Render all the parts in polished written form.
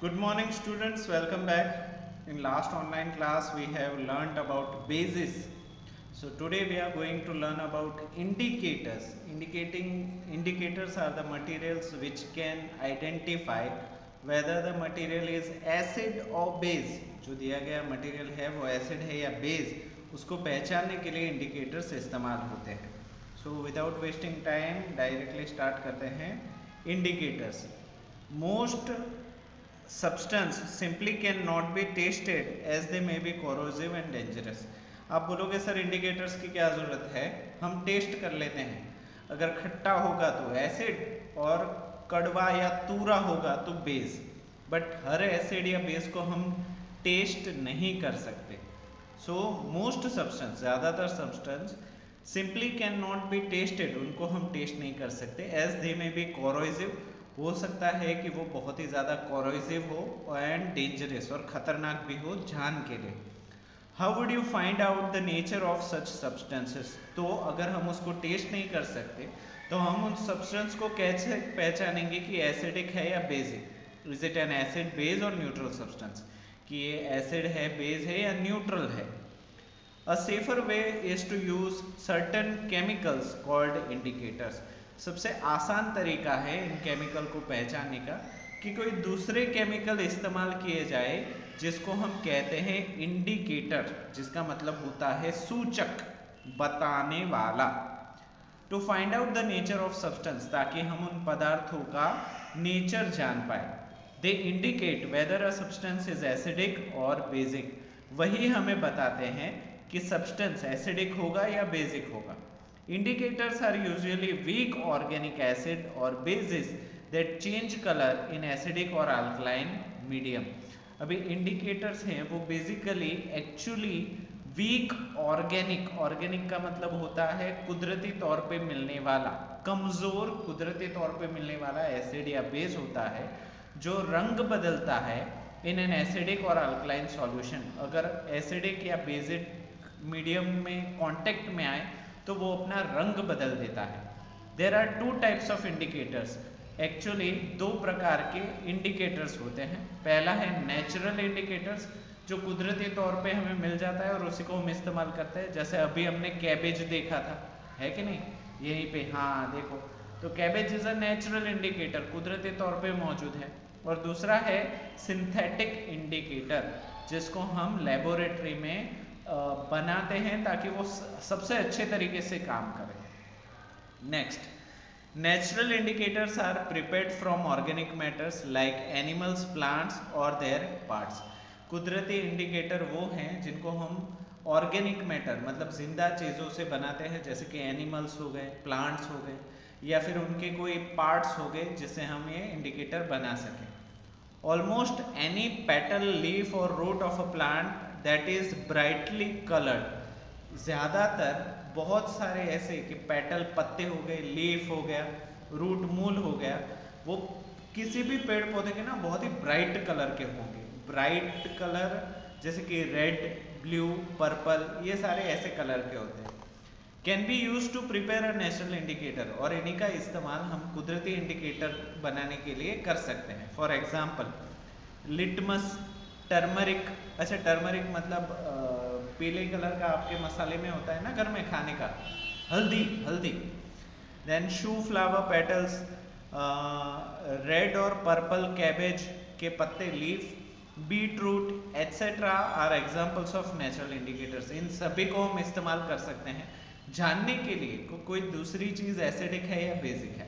Good morning students, welcome back. In last online class we have learnt about bases. So today we are going to learn about indicators. Indicators are the materials which can identify whether the material is acid or base. जो दिया गया material है वो acid है या base, उसको पहचानने के लिए इंडिकेटर्स इस्तेमाल होते हैं. So without wasting time directly start करते हैं. Indicators. Most substance simply cannot be tasted as they may be corrosive and dangerous. आप बोलोगे सर इंडिकेटर्स की क्या ज़रूरत है, हम टेस्ट कर लेते हैं. अगर खट्टा होगा तो एसिड और कड़वा या तूरा होगा तो बेस, बट हर एसिड या बेस को हम टेस्ट नहीं कर सकते. सो मोस्ट सब्सटेंस, ज़्यादातर substance simply can not be tested, उनको हम टेस्ट नहीं कर सकते. एज दे में बी कोरोसिव, हो सकता है कि वो बहुत ही ज़्यादा कोरोसिव हो एंड डेंजरस और ख़तरनाक भी हो जान के लिए. How would you find out the nature of such substances? तो अगर हम उसको टेस्ट नहीं कर सकते तो हम उन सब्सटेंस को कैसे पहचानेंगे कि एसिडिक है या basic? Is it N acid base और न्यूट्रल सब्सटेंस, कि ये एसिड है, बेस है या न्यूट्रल है. A safer way is to use certain chemicals called indicators. सबसे आसान तरीका है इन केमिकल को पहचानने का कि कोई दूसरे केमिकल इस्तेमाल किए जाए जिसको हम कहते हैं इंडिकेटर, जिसका मतलब होता है सूचक, बताने वाला. To find out the nature of substance, ताकि हम उन पदार्थों का नेचर जान पाए. They indicate whether a substance is acidic और बेसिक. वही हमें बताते हैं कि सब्सटेंस एसिडिक होगा या बेसिक होगा. Indicators are usually weak organic acid or bases that change color in acidic or alkaline medium. अभी indicators हैं वो basically actually weak organic का मतलब होता है कुदरती तौर पे मिलने वाला, कमजोर कुदरती तौर पे मिलने वाला एसिड या बेस होता है जो रंग बदलता है इन एन एसिडिक और अल्कलाइन सॉल्यूशन. अगर एसिडिक या बेसिक मीडियम में कांटेक्ट में आए तो वो अपना रंग बदल देता है. There are two types of indicators. Actually दो प्रकार के इंडिकेटर्स होते हैं. पहला है नेचुरल इंडिकेटर्स, जो कुदरती तौर पे हमें मिल जाता है और उसी को हम इस्तेमाल करते हैं. जैसे अभी हमने कैबेज देखा था, है कि नहीं, यहीं पे, हाँ देखो, तो cabbage is a natural indicator, कुदरती तौर पे मौजूद है. और दूसरा है सिंथेटिक इंडिकेटर, जिसको हम लेबोरेटरी में बनाते हैं ताकि वो सबसे अच्छे तरीके से काम करे. Next, natural indicators are prepared from organic matters like animals, plants और देयर पार्ट्स. कुदरती इंडिकेटर वो हैं जिनको हम ऑर्गेनिक मैटर मतलब जिंदा चीज़ों से बनाते हैं, जैसे कि एनिमल्स हो गए, प्लांट्स हो गए, या फिर उनके कोई पार्ट्स हो गए जिससे हम ये इंडिकेटर बना सकें. ऑलमोस्ट एनी पेटल, लीफ और root of a plant that is brightly coloured. ज़्यादातर बहुत सारे ऐसे कि पेटल पत्ते हो गए, लीफ हो गया, रूट मूल हो गया, वो किसी भी पेड़ पौधे के ना बहुत ही ब्राइट कलर के होंगे. ब्राइट कलर जैसे कि रेड, ब्लू, पर्पल, ये सारे ऐसे कलर के होते हैं. Can be use to prepare a natural indicator, और इन्हीं का इस्तेमाल हम कुदरती इंडिकेटर बनाने के लिए कर सकते हैं. For example litmus, turmeric. अच्छा, टर्मरिक मतलब पीले कलर का आपके मसाले में होता है ना घर में खाने का, हल्दी. Then shoe flower petals, red और पर्पल कैबेज के पत्ते, leaf, beetroot etcetera are examples of natural indicators. इन सभी को हम इस्तेमाल कर सकते हैं जानने के लिए कोई दूसरी चीज़ एसिडिक है या बेसिक है.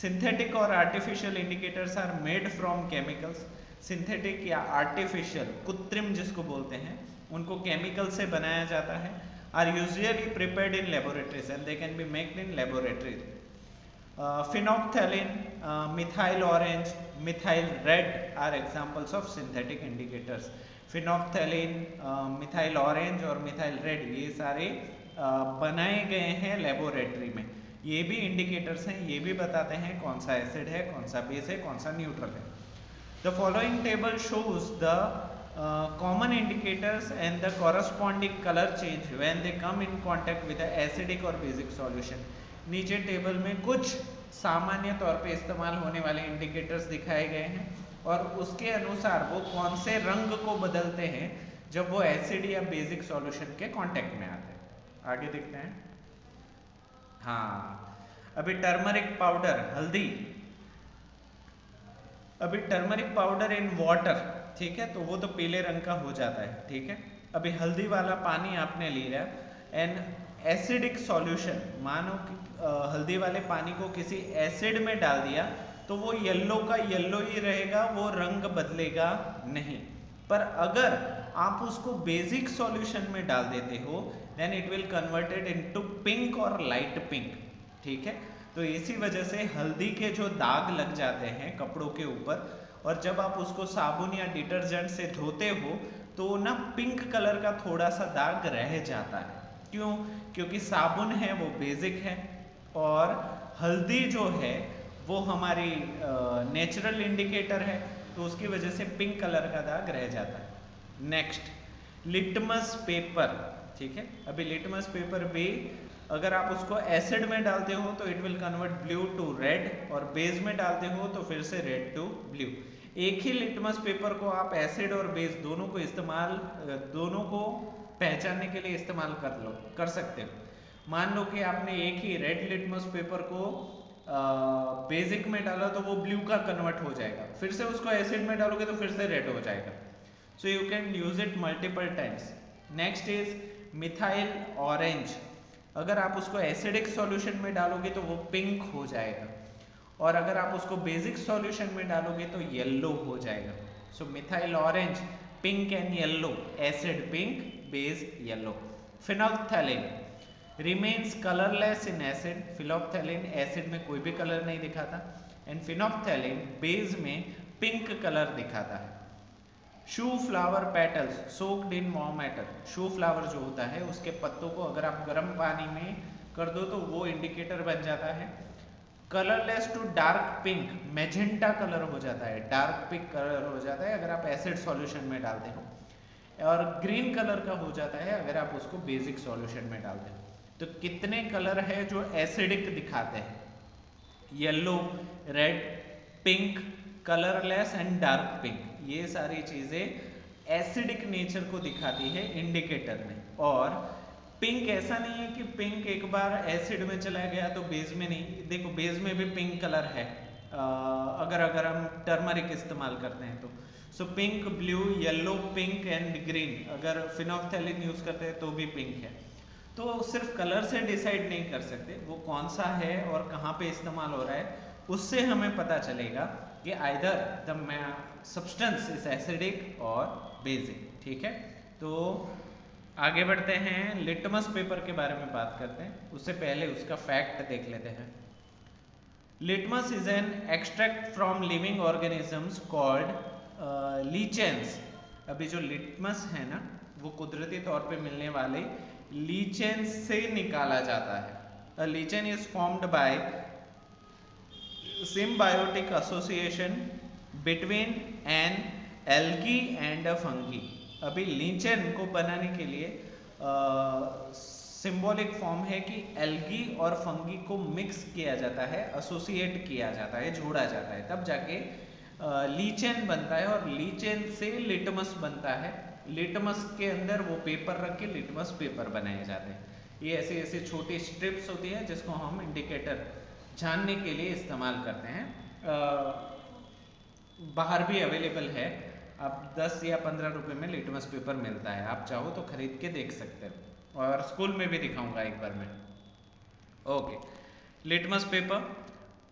सिंथेटिक और artificial indicators are made from chemicals. Synthetic या आर्टिफिशियल, कृत्रिम जिसको बोलते हैं, उनको केमिकल से बनाया जाता है. Are usually prepared in laboratories and they can be maked in laboratories. Phenolphthalein, methyl orange, methyl red are examples of synthetic indicators. Phenolphthalein, methyl orange और मिथाइल रेड, ये सारे बनाए गए हैं लेबोरेटरी में. ये भी इंडिकेटर्स हैं, ये भी बताते हैं कौन सा एसिड है, कौन सा बेस है, कौन सा न्यूट्रल है. The following table shows the common indicators and the corresponding color change when they come in contact with the acidic or basic solution. नीचे टेबल में कुछ सामान्य तौर पे इस्तेमाल होने वाले इंडिकेटर्स दिखाए गए हैं और उसके अनुसार वो कौन से रंग को बदलते हैं जब वो एसिड या बेसिक सॉल्यूशन के कांटेक्ट में आते हैं। आगे देखते हैं। हाँ, अभी टर्मरिक पाउडर, हल्दी, अभी टर्मरिक पाउडर इन वाटर, ठीक है, तो वो तो पीले रंग का हो जाता है, ठीक है। अभी हल्दी वाला पानी आपने लिया एंड एसिडिक सॉल्यूशन, मानो कि हल्दी वाले पानी को किसी एसिड में डाल दिया तो वो येलो का येलो ही रहेगा, वो रंग बदलेगा नहीं। पर अगर आप उसको बेसिक सॉल्यूशन में डाल देते हो then it will converted into pink और लाइट पिंक, ठीक है। तो इसी वजह से हल्दी के जो दाग लग जाते हैं कपड़ों के ऊपर, और जब आप उसको साबुन या डिटर्जेंट से धोते हो तो ना पिंक कलर का थोड़ा सा दाग रह जाता है। क्यों? क्योंकि साबुन है वो बेसिक है और हल्दी जो है वो हमारी नेचुरल इंडिकेटर है, तो उसकी वजह से पिंक कलर का दाग रह जाता है। नेक्स्ट, लिटमस पेपर, ठीक है। अभी लिटमस पेपर भी अगर आप उसको एसिड में डालते हो तो it will convert blue to red, और बेस में डालते हो तो फिर से रेड टू ब्लू। एक ही लिटमस पेपर को आप एसिड और बेस दोनों को इस्तेमाल, दोनों को पहचानने के लिए इस्तेमाल कर सकते हो। मान लो कि आपने एक ही रेड लिटमस पेपर को बेसिक में डाला तो वो ब्लू का कन्वर्ट हो जाएगा, फिर से उसको एसिड में डालोगे तो फिर से रेड हो जाएगा। So you can use it multiple times. Next is methyl orange, अगर आप उसको एसिडिक सॉल्यूशन में डालोगे तो वो पिंक हो जाएगा, और अगर आप उसको बेसिक सॉल्यूशन में डालोगे तो येलो हो जाएगा। So methyl orange, pink and yellow, acid pink, base yellow. Phenolphthalein remains colourless in acid, phenolphthalein acid में कोई भी कलर नहीं दिखाता, एंड फिनोल्फ्थैलिन बेस में पिंक कलर दिखाता है। Shoe flower petals soaked in warm water, shoe flower जो होता है उसके पत्तों को अगर आप गर्म पानी में कर दो तो वो इंडिकेटर बन जाता है। Colourless to dark pink, magenta colour हो जाता है, डार्क पिंक कलर हो जाता है अगर आप एसिड सॉल्यूशन में डालते हो, और ग्रीन कलर का हो जाता है अगर आप उसको बेसिक सॉल्यूशन में डालते हो। तो कितने कलर है जो एसिडिक दिखाते हैं? Yellow, red, pink, colourless and dark pink, ये सारी चीजें एसिडिक नेचर को दिखाती है इंडिकेटर में। और पिंक ऐसा नहीं है कि पिंक एक बार एसिड में चला गया तो बेस में नहीं, देखो बेस में भी पिंक कलर है अगर हम टर्मरिक इस्तेमाल करते हैं तो। So pink, blue, yellow, pink and green, अगर फिनोल्फ्थैलिन यूज करते हैं तो भी पिंक है। तो सिर्फ कलर से डिसाइड नहीं कर सकते वो कौन सा है और कहाँ पे इस्तेमाल हो रहा है, उससे हमें पता चलेगा कि either the substance is acidic और बेसिक, ठीक है। तो आगे बढ़ते हैं, लिटमस पेपर के बारे में बात करते हैं, उससे पहले उसका फैक्ट देख लेते हैं। Litmus is an extract from living organisms called lichens. अभी जो लिटमस है ना वो कुदरती तौर पे मिलने वाले लीचेन से निकाला जाता है। Lichen is formed by symbiotic association between an algae and a fungi। अभी लीचेन को बनाने के लिए सिंबॉलिक फॉर्म है कि एल्गी और फंगी को मिक्स किया जाता है, एसोसिएट किया जाता है, जोड़ा जाता है, तब जाके लीचेन बनता है, और लीचेन से लिटमस बनता है। लिटमस के अंदर वो पेपर रख के लिटमस पेपर बनाए जाते हैं। ये ऐसी ऐसी छोटी स्ट्रिप्स होती है जिसको हम इंडिकेटर जानने के लिए इस्तेमाल करते हैं। बाहर भी अवेलेबल है, आप 10 या 15 रुपए में लिटमस पेपर मिलता है, आप चाहो तो खरीद के देख सकते हो, और स्कूल में भी दिखाऊंगा एक बार मैं। Okay, litmus paper,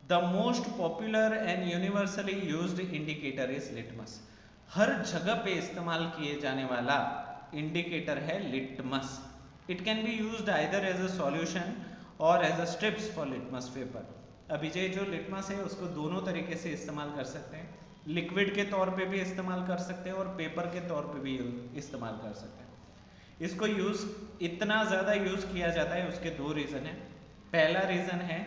the most popular and universally used indicator is litmus. हर जगह पे इस्तेमाल किए जाने वाला इंडिकेटर है litmus. It can be used either as a solution और as a strips for litmus paper. अभी जो लिटमस है उसको दोनों तरीके से इस्तेमाल कर सकते हैं, लिक्विड के तौर पे भी इस्तेमाल कर सकते हैं और पेपर के तौर पे भी इस्तेमाल कर सकते हैं। इसको यूज इतना ज़्यादा यूज किया जाता है, उसके दो रीज़न है। पहला रीज़न है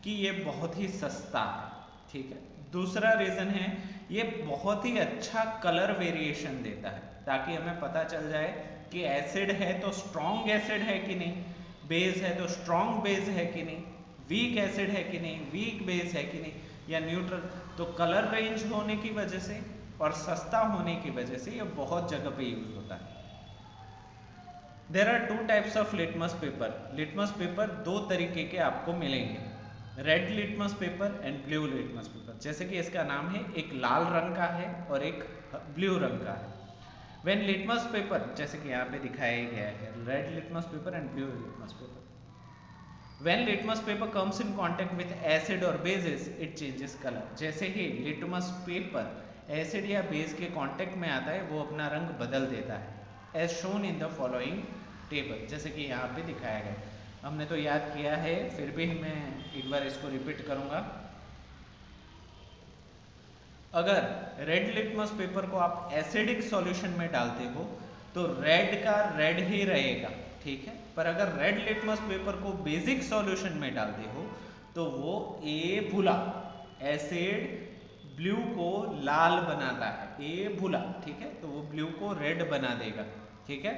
कि ये बहुत ही सस्ता है, ठीक है। दूसरा रीज़न है ये बहुत ही अच्छा कलर वेरिएशन देता है, ताकि हमें पता चल जाए कि एसिड है तो स्ट्रॉन्ग एसिड है कि नहीं, बेस है तो स्ट्रॉन्ग बेस है कि नहीं, वीक एसिड है कि नहीं, वीक बेस है कि नहीं। या न्यूट्रल, तो कलर रेंज होने की वजह से और सस्ता होने की वजह से ये बहुत जगह पे यूज होता है। There are 2 types of litmus paper. Litmus paper दो तरीके के आपको मिलेंगे, red litmus paper and blue litmus paper. जैसे कि इसका नाम है, एक लाल रंग का है और एक ब्लू रंग का है। व्हेन लिटमस पेपर, जैसे कि यहाँ पे दिखाया गया है, red litmus paper and blue litmus paper, when litmus paper comes in contact with acid और बेसिस इट चेंजेस कलर। जैसे ही लिटमस पेपर एसिड या बेस के कांटेक्ट में आता है वो अपना रंग बदल देता है, as shown in the following table. जैसे कि यहाँ पे दिखाया गया, हमने तो याद किया है, फिर भी मैं एक बार इसको रिपीट करूंगा। अगर रेड लिटमस पेपर को आप एसिडिक सॉल्यूशन में डालते हो तो रेड का रेड ही रहेगा, ठीक है। पर अगर रेड लिटमस पेपर को बेसिक सॉल्यूशन में डालते हो तो वो ए भूला, एसिड ब्लू को लाल बनाता है, ए भूला, ठीक है, तो वो ब्लू को रेड बना देगा, ठीक है।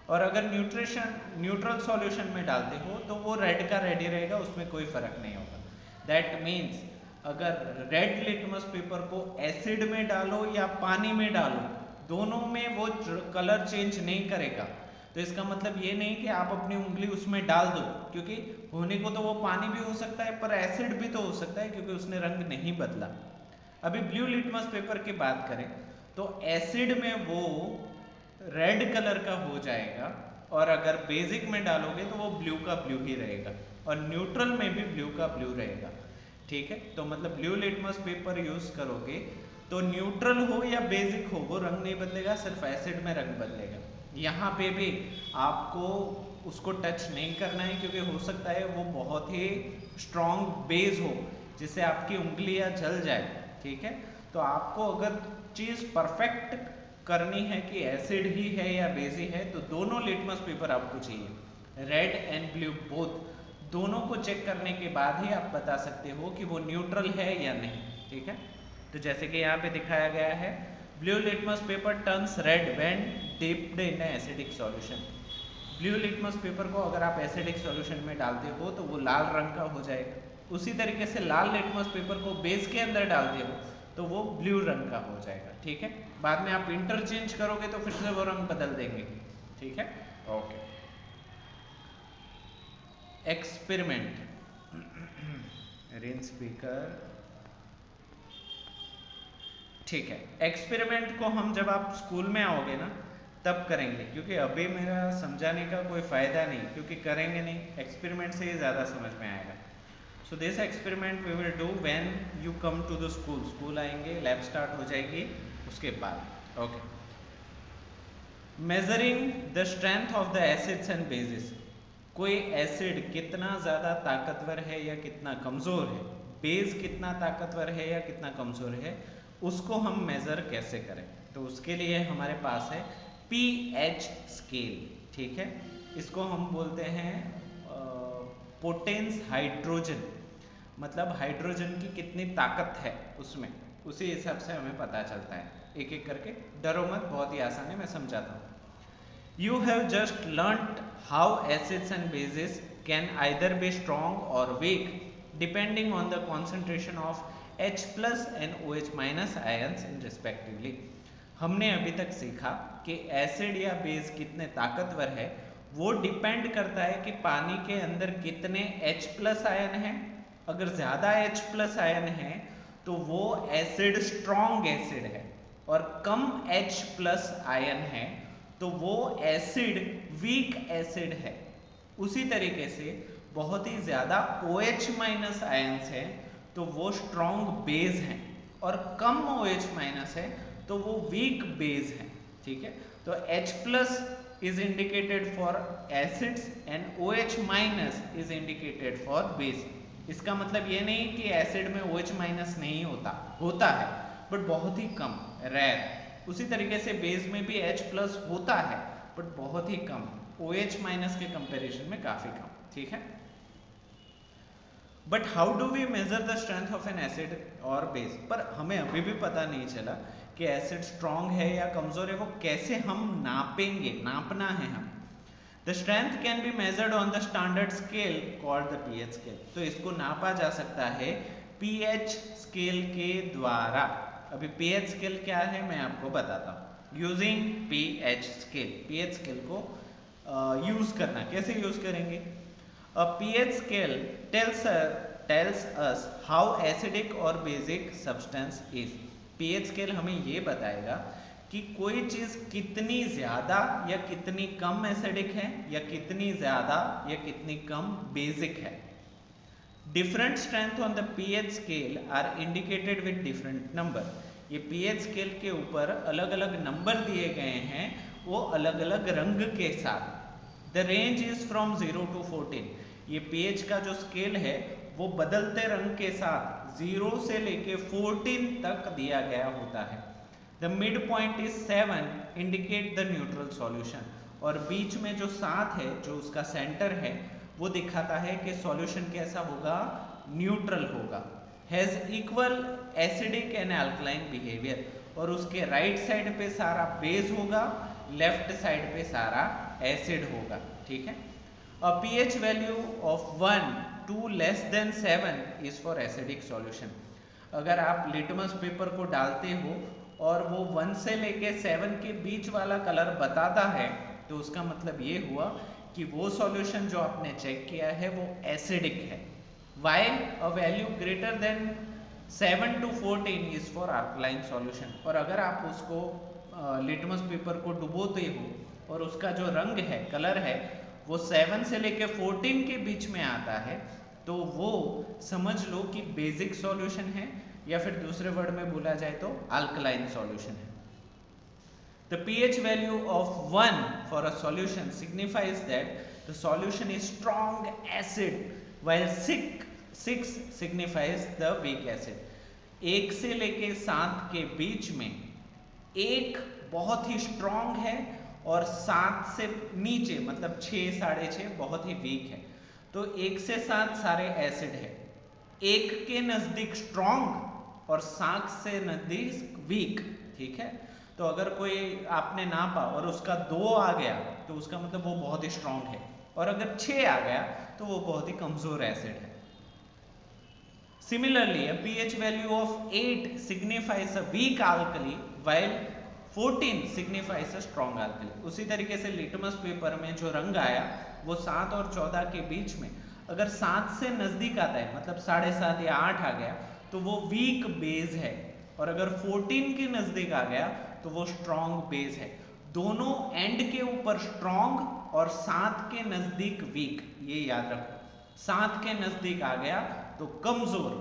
और अगर न्यूट्रल सॉल्यूशन में डालते हो तो वो रेड का रेड ही रहेगा, उसमें कोई फर्क नहीं होगा। दैट मीन्स अगर रेड लिटमस पेपर को एसिड में डालो या पानी में डालो, दोनों में वो कलर चेंज नहीं करेगा। तो इसका मतलब ये नहीं कि आप अपनी उंगली उसमें डाल दो, क्योंकि होने को तो वो पानी भी हो सकता है पर एसिड भी तो हो सकता है, क्योंकि उसने रंग नहीं बदला। अभी ब्लू लिटमस पेपर की बात करें तो एसिड में वो रेड कलर का हो जाएगा और अगर बेसिक में डालोगे तो वो ब्लू का ब्लू ही रहेगा और न्यूट्रल में भी ब्लू का ब्लू रहेगा, ठीक है। तो मतलब ब्लू लिटमस पेपर यूज करोगे तो न्यूट्रल हो या बेसिक हो वो रंग नहीं बदलेगा, सिर्फ एसिड में रंग बदलेगा। यहाँ पे भी आपको उसको टच नहीं करना है, क्योंकि हो सकता है वो बहुत ही स्ट्रॉन्ग बेस हो जिससे आपकी उंगलियां जल जाए, ठीक है। तो आपको अगर चीज परफेक्ट करनी है कि एसिड ही है या बेस ही है तो दोनों लिटमस पेपर आपको चाहिए, रेड एंड ब्लू बोथ, दोनों को चेक करने के बाद ही आप बता सकते हो कि वो न्यूट्रल है या नहीं, ठीक है। तो जैसे कि यहाँ पे दिखाया गया है, blue litmus paper turns red when dipped in acidic solution. Blue litmus paper को अगर आप एसिडिक सॉल्यूशन में डालते हो तो वो लाल रंग का हो जाएगा। उसी तरीके से लाल लिटमस पेपर को बेस के अंदर डालते हो तो वो ब्लू रंग का हो जाएगा, ठीक है। बाद में आप इंटरचेंज करोगे तो फिर से वो रंग बदल देंगे, ठीक है। ओके, एक्सपेरिमेंट रेन स्पीकर, ठीक है। एक्सपेरिमेंट को हम जब आप स्कूल में आओगे ना तब करेंगे, क्योंकि अभी मेरा समझाने का कोई फायदा नहीं, क्योंकि करेंगे नहीं, एक्सपेरिमेंट से ही ज्यादा समझ में आएगा। So this experiment we will do when you come to the school. School आएंगे, लैब स्टार्ट हो जाएगी उसके बाद। Okay, measuring the strength of the acids and bases. कोई एसिड कितना ज्यादा ताकतवर है या कितना कमजोर है, बेस कितना ताकतवर है या कितना कमजोर है, उसको हम मेजर कैसे करें। तो उसके लिए हमारे पास है पीएच स्केल, ठीक है। इसको हम बोलते हैं पोटेंस हाइड्रोजन, मतलब हाइड्रोजन की कितनी ताकत है उसमें, उसी हिसाब से हमें पता चलता है। एक एक करके, डरो मत, बहुत ही आसान है, मैं समझाता हूँ। You have just learnt how acids and bases can either be strong or weak depending on the concentration of H plus and OH minus ions in respectively। हमने अभी तक सीखा कि एसिड या बेस कितने ताकतवर है वो डिपेंड करता है कि पानी के अंदर कितने H प्लस आयन है। अगर ज्यादा H प्लस आयन है तो वो एसिड स्ट्रॉन्ग एसिड है, और कम H प्लस आयन है तो वो एसिड वीक एसिड है। उसी तरीके से बहुत ही ज्यादा OH माइनस आयंस है तो वो स्ट्रॉन्ग बेस है, और कम OH माइनस है तो वो वीक बेस है, ठीक है। तो H plus is indicated for acids and OH minus is indicated for base. इसका मतलब ये नहीं कि एसिड में OH माइनस नहीं होता, होता है बट बहुत ही कम, रेयर। उसी तरीके से बेस में भी H प्लस होता है बट बहुत ही कम, OH माइनस के कंपैरिजन में काफी कम, ठीक है। But how do we measure the strength of an acid और बेस। पर हमें अभी भी पता नहीं चला कि एसिड स्ट्रॉन्ग है या कमजोर है, वो कैसे हम नापेंगे, नापना है हम। The strength can be measured on the standard scale called the pH scale. तो इसको नापा जा सकता है पीएच स्केल के द्वारा। अभी पीएच स्केल क्या है मैं आपको बताता हूँ। Using pH scale, pH scale को यूज करना, कैसे यूज करेंगे? A pH scale tells us how acidic और basic substance is। pH scale हमें ये बताएगा कि कोई चीज कितनी ज्यादा या कितनी कम एसिडिक है या कितनी ज्यादा या कितनी कम बेसिक है। Different strength on the pH scale are indicated with different number. ये pH स्केल के ऊपर अलग अलग नंबर दिए गए हैं, वो अलग अलग रंग के साथ। The range is from 0 to 14। ये pH का जो स्केल है वो बदलते रंग के साथ 0 से लेके 14 तक दिया गया होता है। The mid point is 7 indicate the neutral solution. और बीच में जो 7 है, जो उसका सेंटर है, वो दिखाता है कि सॉल्यूशन कैसा होगा, न्यूट्रल होगा। Has equal acidic and alkaline behaviour. और उसके राइट साइड पे सारा बेस होगा, लेफ्ट साइड पे सारा एसिड होगा। ठीक है। A pH value of 1 to less than 7 is for acidic solution। अगर आप लिटमस पेपर को डालते हो और वो 1 से लेके 7 के बीच वाला कलर बताता है, तो उसका मतलब ये हुआ कि वो सॉल्यूशन जो आपने चेक किया है वो एसिडिक है। While a value greater than 7 to 14 is for alkaline solution। और अगर आप उसको लिटमस पेपर को डुबोते हो और उसका जो रंग है, कलर है, वो 7 से लेके 14 के बीच में आता है, तो वो समझ लो कि बेसिक सॉल्यूशन है, या फिर दूसरे वर्ड में बोला जाए तो अल्कलाइन सॉल्यूशन है। The pH value of 1 for a solution signifies that the solution is strong acid, while 6 signifies the weak acid। 1 से लेके 7 के बीच में 1 बहुत ही स्ट्रॉन्ग है और 7 से नीचे मतलब 6, 6.5 बहुत ही वीक है। तो 1 से 7 सारे एसिड है, 1 के नजदीक स्ट्रॉन्ग और 7 से नजदीक वीक। ठीक है। तो अगर कोई आपने नापा और उसका 2 आ गया तो उसका मतलब वो बहुत ही स्ट्रॉन्ग है, और अगर 6 आ गया तो वो बहुत ही कमजोर एसिड है। Similarly, a pH value of 8 signifies a weak alkali, while 14 signifies a strong alkali। उसी तरीके से लिटमस पेपर में जो रंग आया वो 7 और 14 के बीच में अगर 7 से नजदीक आता है, मतलब 7.5 या 8 आ गया, तो वो वीक बेस है, और अगर 14 के नजदीक आ गया तो वो स्ट्रॉन्ग बेस है। दोनों एंड के ऊपर स्ट्रॉन्ग और 7 के नजदीक वीक, ये याद रखो। 7 के नजदीक आ गया तो कमजोर,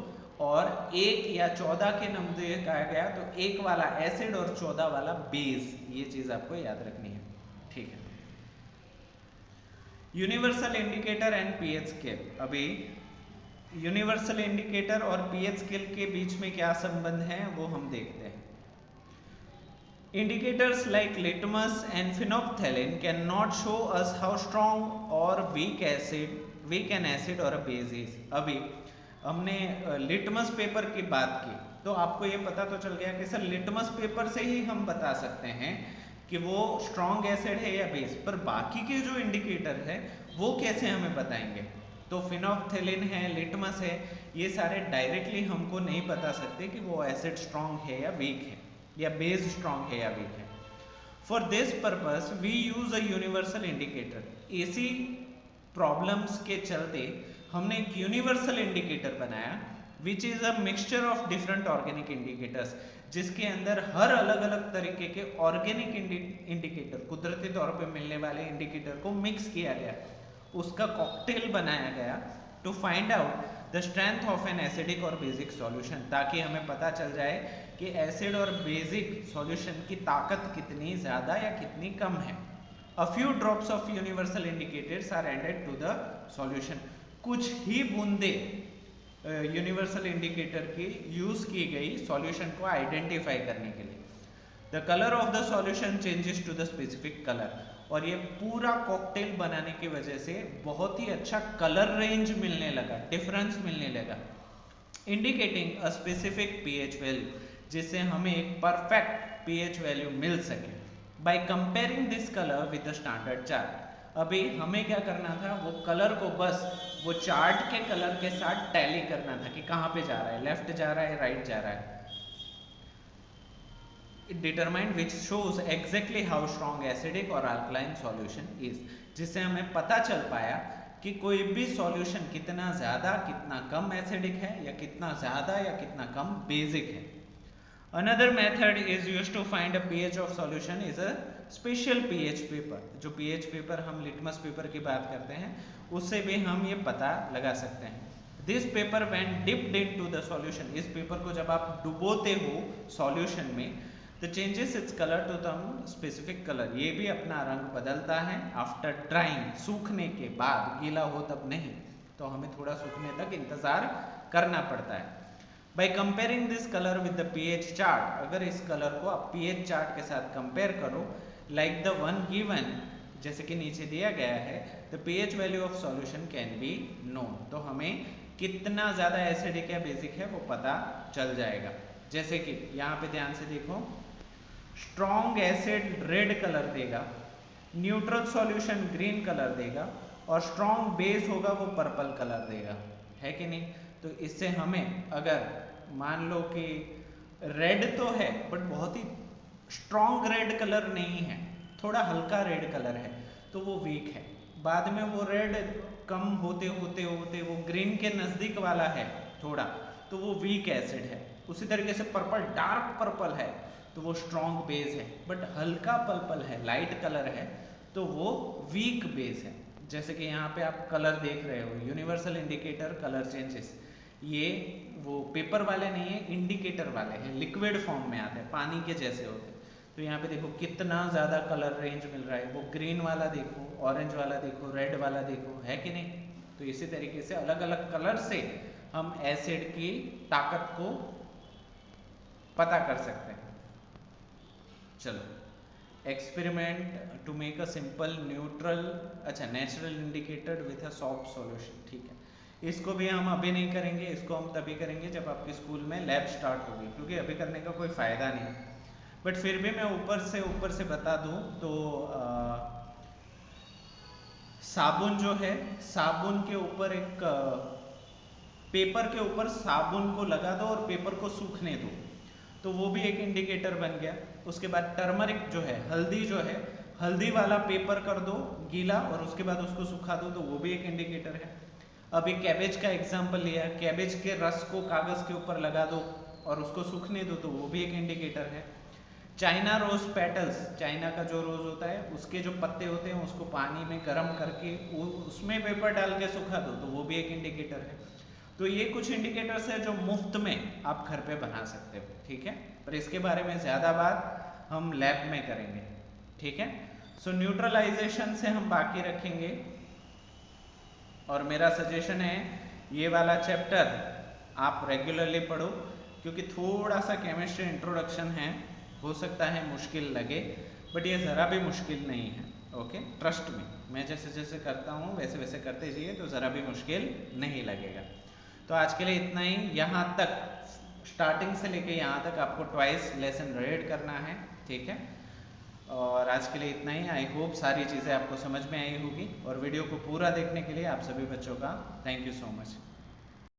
और 1 या 14 के नजदीक आ गया तो 1 वाला एसिड और 14 वाला बेस। ये चीज आपको याद रखनी है। ठीक है। Universal indicator and pH scale. अभी यूनिवर्सल इंडिकेटर और पीएच स्केल के बीच में क्या संबंध है वो हम देखते हैं। Indicators like litmus and phenolphthalein cannot show us how strong or weak an acid or a base is। अभी हमने लिटमस पेपर की बात की तो आपको ये पता तो चल गया कि सर लिटमस पेपर से ही हम बता सकते हैं कि वो स्ट्रॉन्ग एसिड है या बेस, पर बाकी के जो इंडिकेटर है वो कैसे हमें बताएंगे? तो फिनोल्फ्थेलिन है, लिटमस है, ये सारे डायरेक्टली हमको नहीं बता सकते कि वो एसिड स्ट्रॉन्ग है या वीक है, या बेस स्ट्रॉन्ग है या वीक है। For this purpose we use a universal indicator. इसी प्रॉब्लम्स के चलते हमने एक यूनिवर्सल इंडिकेटर बनाया, which is a mixture of different organic indicators, जिसके अंदर हर अलग अलग तरीके के ऑर्गेनिक इंडिकेटर, कुदरती तौर पे मिलने वाले इंडिकेटर को मिक्स किया गया, उसका कॉकटेल बनाया गया to find out the strength of an acidic और बेसिक सॉल्यूशन, ताकि हमें पता चल जाए कि एसिड और बेसिक सॉल्यूशन की ताकत कितनी ज्यादा या कितनी कम है। A few drops of universal indicators are added to the solution। कुछ ही बूंदे यूनिवर्सल इंडिकेटर की यूज की गई सॉल्यूशन को आइडेंटिफाई करने के लिए। The colour of the solution changes to the specific colour, और ये पूरा कॉकटेल बनाने की वजह से बहुत ही अच्छा कलर रेंज मिलने लगा, डिफरेंस मिलने लगा, indicating a specific pH value, जिससे हमें एक परफेक्ट पीएच वैल्यू मिल सके। By comparing this colour with the standard chart, अभी हमें क्या करना था, वो कलर को बस वो चार्ट के कलर के साथ टैली करना था कि कहाँ पे जा रहा है, लेफ्ट जा रहा है, राइट जा रहा है. It determined which shows exactly how strong acidic और alkaline solution is, जिससे हमें पता चल पाया कि कोई भी सॉल्यूशन कितना ज़्यादा कितना कम एसिडिक है या कितना ज़्यादा या कितना कम बेसिक है. Another method is used to find a pH of solution is a special pH paper. जो pH पेपर हम लिटमस पेपर की बात करते हैं उससे भी हम ये पता लगा सकते हैं. This paper when dipped into the solution, इस पेपर को जब आप डुबोते हो सॉल्यूशन में, the changes its color to some specific color, ये भी अपना रंग बदलता है आफ्टर ड्राइंग, सूखने के बाद, गीला हो तब नहीं, तो हमें थोड़ा सूखने तक इंतजार करना पड़ता है. By comparing this color with the pH chart, अगर इस कलर को आप pH चार्ट के साथ कंपेयर करो, like the one given, जैसे कि नीचे दिया गया है, the pH value of solution can be known, तो हमें कितना ज़्यादा एसिडिक या बेसिक है वो पता चल जाएगा. जैसे कि यहाँ पे ध्यान से देखो, स्ट्रॉन्ग एसिड रेड कलर देगा, न्यूट्रल सॉल्यूशन ग्रीन कलर देगा और स्ट्रॉन्ग बेस होगा वो पर्पल कलर देगा, है कि नहीं. तो इससे हमें अगर मान लो कि रेड तो है बट बहुत ही स्ट्रॉन्ग रेड कलर नहीं है, थोड़ा हल्का रेड कलर है, तो वो वीक है. बाद में वो रेड कम होते होते होते वो ग्रीन के नज़दीक वाला है थोड़ा, तो वो वीक एसिड है. उसी तरीके से पर्पल डार्क पर्पल है तो वो स्ट्रॉन्ग बेस है, बट हल्का पर्पल है लाइट कलर है तो वो वीक बेस है. जैसे कि यहाँ पे आप कलर देख रहे हो, यूनिवर्सल इंडिकेटर कलर चेंजेस, ये वो पेपर वाले नहीं है, इंडिकेटर वाले हैं, लिक्विड फॉर्म में आते हैं, पानी के जैसे होते हैं. तो यहाँ पे देखो कितना ज़्यादा कलर रेंज मिल रहा है, वो ग्रीन वाला देखो, ऑरेंज वाला देखो, रेड वाला देखो, है कि नहीं. तो इसी तरीके से अलग अलग कलर से हम एसिड की ताकत को पता कर सकते हैं. चलो, experiment to make a simple neutral, अच्छा natural indicator with a soft solution, ठीक है. इसको भी हम अभी नहीं करेंगे, इसको हम तभी करेंगे जब आपके स्कूल में लैब स्टार्ट होगी, क्योंकि अभी करने का कोई फ़ायदा नहीं. बट फिर भी मैं ऊपर से बता दूं तो साबुन जो है, साबुन के ऊपर एक पेपर के ऊपर साबुन को लगा दो और पेपर को सूखने दो, तो वो भी एक इंडिकेटर बन गया. उसके बाद टर्मरिक जो है, हल्दी जो है, हल्दी वाला पेपर कर दो गीला और उसके बाद उसको सुखा दो, तो वो भी एक इंडिकेटर है. अभी कैबेज का एग्जाम्पल लिया, कैबेज के रस को कागज के ऊपर लगा दो और उसको सूखने दो, तो वो भी एक इंडिकेटर है. चाइना रोज पेटल्स, चाइना का जो रोज होता है उसके जो पत्ते होते हैं उसको पानी में गर्म करके उसमें पेपर डाल के सुखा दो, तो वो भी एक इंडिकेटर है. तो ये कुछ इंडिकेटर्स है जो मुफ्त में आप घर पे बना सकते हो, ठीक है. पर इसके बारे में ज़्यादा बात हम लैब में करेंगे, ठीक है. सो न्यूट्रलाइजेशन से हम बाकी रखेंगे और मेरा सजेशन है ये वाला चैप्टर आप रेगुलरली पढ़ो, क्योंकि थोड़ा सा केमिस्ट्री इंट्रोडक्शन है, हो सकता है मुश्किल लगे बट ये ज़रा भी मुश्किल नहीं है. ओके, ट्रस्ट में, मैं जैसे जैसे करता हूँ वैसे वैसे करते जाइए तो ज़रा भी मुश्किल नहीं लगेगा. तो आज के लिए इतना ही. यहाँ तक स्टार्टिंग से लेके यहाँ तक आपको ट्वाइस लेसन रीड करना है, ठीक है. और आज के लिए इतना ही. आई होप सारी चीज़ें आपको समझ में आई होगी और वीडियो को पूरा देखने के लिए आप सभी बच्चों का थैंक यू सो मच.